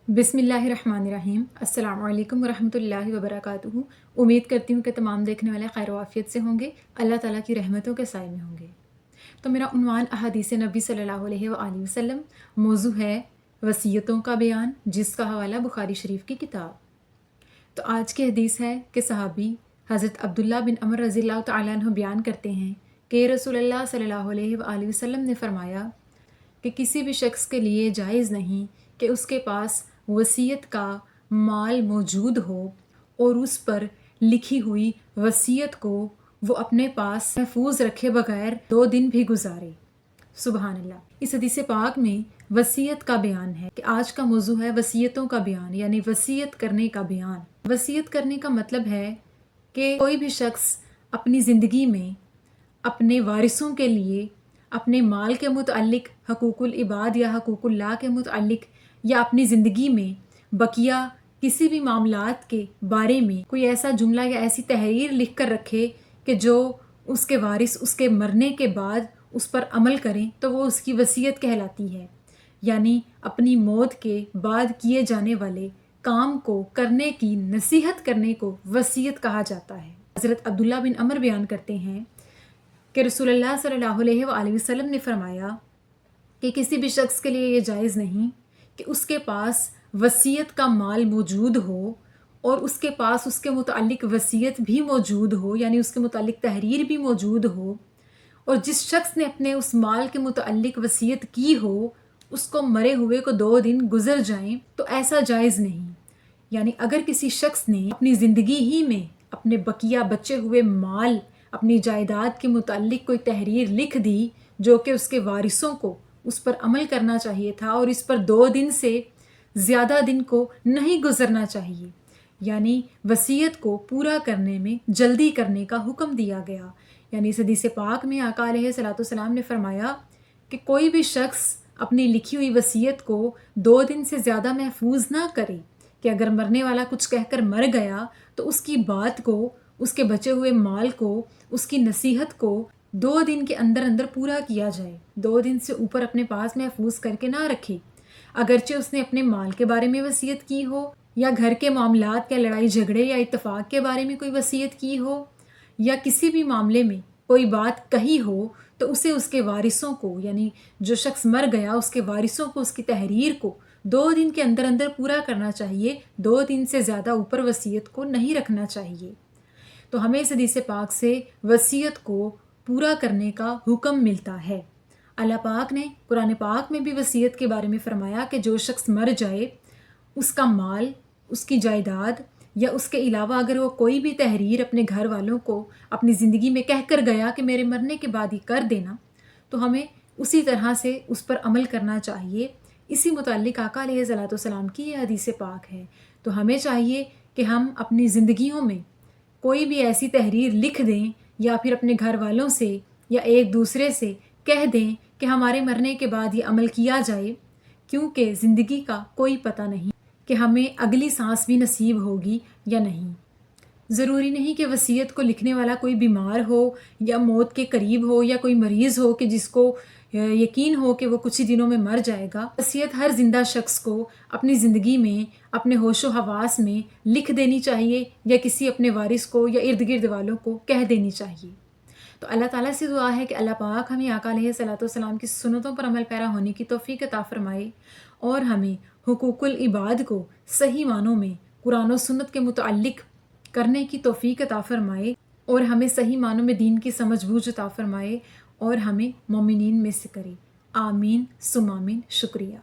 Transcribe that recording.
बिस्मिल्लाहिर्रहमानिर्रहीम। अस्सलाम वालेकुम वरहमतुल्लाहि वबरकातुहू। उम्मीद करती हूँ कि तमाम देखने वाले खैर वाफ़ियत से होंगे, अल्लाह ताला की रहमतों के साए में होंगे। तो मेरा उन्वान अहादीस नबी सल्लल्लाहु अलैहि वसल्लम मौजू है वसीयतों का बयान, जिसका हवाला बुखारी शरीफ की किताब। तो आज की हदीस है कि सहाबी हज़रत अब्दुल्ला बिन अमर रज़ियल्लाहु तआला अन्हु बयान करते हैं कि रसूलुल्लाह सल्लल्लाहु अलैहि वसल्लम ने फ़रमाया कि किसी भी शख्स के लिए जायज़ नहीं कि उसके पास वसीयत का माल मौजूद हो और उस पर लिखी हुई वसीयत को वो अपने पास महफूज रखे बगैर 2 दिन भी गुजारे। सुबहान अल्लाह। इस हदीस पाक में वसीयत का बयान है कि आज का मौजू है वसीयतों का बयान, यानी वसीयत करने का बयान। वसीयत करने का मतलब है कि कोई भी शख्स अपनी ज़िंदगी में अपने वारिसों के लिए अपने माल के मुतअल्लिक हकूकुल इबाद या हकूकुल्लाह के मुतअल्लिक या अपनी ज़िंदगी में बकिया किसी भी मामलात के बारे में कोई ऐसा जुमला या ऐसी तहरीर लिख कर रखे कि जो उसके वारिस उसके मरने के बाद उस पर अमल करें, तो वो उसकी वसीयत कहलाती है। यानी अपनी मौत के बाद किए जाने वाले काम को करने की नसीहत करने को वसीयत कहा जाता है। हज़रत अब्दुल्ला बिन अमर बयान करते हैं कि रसूलुल्लाह सल्लल्लाहु अलैहि वसल्लम ने फरमाया कि किसी भी शख्स के लिए ये जायज़ नहीं कि उसके पास वसीयत का माल मौजूद हो और उसके पास उसके मुतालिक वसीयत भी मौजूद हो, यानी उसके मुतालिक तहरीर भी मौजूद हो, और जिस शख्स ने अपने उस माल के मुतालिक वसीयत की हो उसको मरे हुए को 2 दिन गुजर जाएं, तो ऐसा जायज़ नहीं। यानी अगर किसी शख्स ने अपनी ज़िंदगी ही में अपने बकिया बचे हुए माल, अपनी जायदाद के मुतालिक कोई तहरीर लिख दी जो कि उसके वारिसों को उस पर अमल करना चाहिए था और इस पर 2 दिन से ज़्यादा दिन को नहीं गुजरना चाहिए, यानी वसीयत को पूरा करने में जल्दी करने का हुक्म दिया गया। यानी इस हदीस पाक में आका अलैहिस्सलातु वस्सलाम ने फरमाया कि कोई भी शख्स अपनी लिखी हुई वसीयत को 2 दिन से ज़्यादा महफूज ना करे कि अगर मरने वाला कुछ कहकर मर गया तो उसकी बात को, उसके बचे हुए माल को, उसकी नसीहत को 2 दिन के अंदर अंदर पूरा किया जाए। 2 दिन से ऊपर अपने पास महफूज करके ना रखे। अगरचे उसने अपने माल के बारे में वसीयत की हो, या घर के मामलात या लड़ाई झगड़े या इत्तफाक के बारे में कोई वसीयत की हो, या किसी भी मामले में कोई बात कही हो, तो उसे उसके वारिसों को, यानी जो शख्स मर गया उसके वारिसों को उसकी तहरीर को 2 दिन के अंदर अंदर पूरा करना चाहिए। 2 दिन से ज़्यादा ऊपर वसीयत को नहीं रखना चाहिए। तो हमें इस हदीस पाक से वसीयत को पूरा करने का हुक्म मिलता है। अल्लाह पाक ने कुरान पाक में भी वसीयत के बारे में फ़रमाया कि जो शख्स मर जाए उसका माल, उसकी जायदाद या उसके अलावा अगर वो कोई भी तहरीर अपने घर वालों को अपनी ज़िंदगी में कह कर गया कि मेरे मरने के बाद ही कर देना, तो हमें उसी तरह से उस पर अमल करना चाहिए। इसी मुतालिक आका अलैहिस्सलातु वस्सलाम की ये हदीस पाक है। तो हमें चाहिए कि हम अपनी ज़िंदगियों में कोई भी ऐसी तहरीर लिख दें या फिर अपने घर वालों से या एक दूसरे से कह दें कि हमारे मरने के बाद ये अमल किया जाए, क्योंकि ज़िंदगी का कोई पता नहीं कि हमें अगली सांस भी नसीब होगी या नहीं। ज़रूरी नहीं कि वसीयत को लिखने वाला कोई बीमार हो या मौत के करीब हो या कोई मरीज़ हो कि जिसको यकीन हो कि वो कुछ ही दिनों में मर जाएगा। वसीयत हर जिंदा शख्स को अपनी ज़िंदगी में अपने होशो हवास में लिख देनी चाहिए या किसी अपने वारिस को या इर्द गिर्द वालों को कह देनी चाहिए। तो अल्लाह ताला से दुआ है कि अल्लाह पाक हमें आका अलैहिस्सलातु वस्सलाम की सुन्नतों पर अमल पैरा होने की तौफीक अता फरमाए और हमें हुकूकुल इबाद को सही मानों में कुरान और सुन्नत के मुताल्लिक करने की तौफीक अता फरमाए और हमें सही मानों में दीन की समझ बूझ अता फरमाए और हमें मोमिनीन में से करे। आमीन सुम आमीन। शुक्रिया।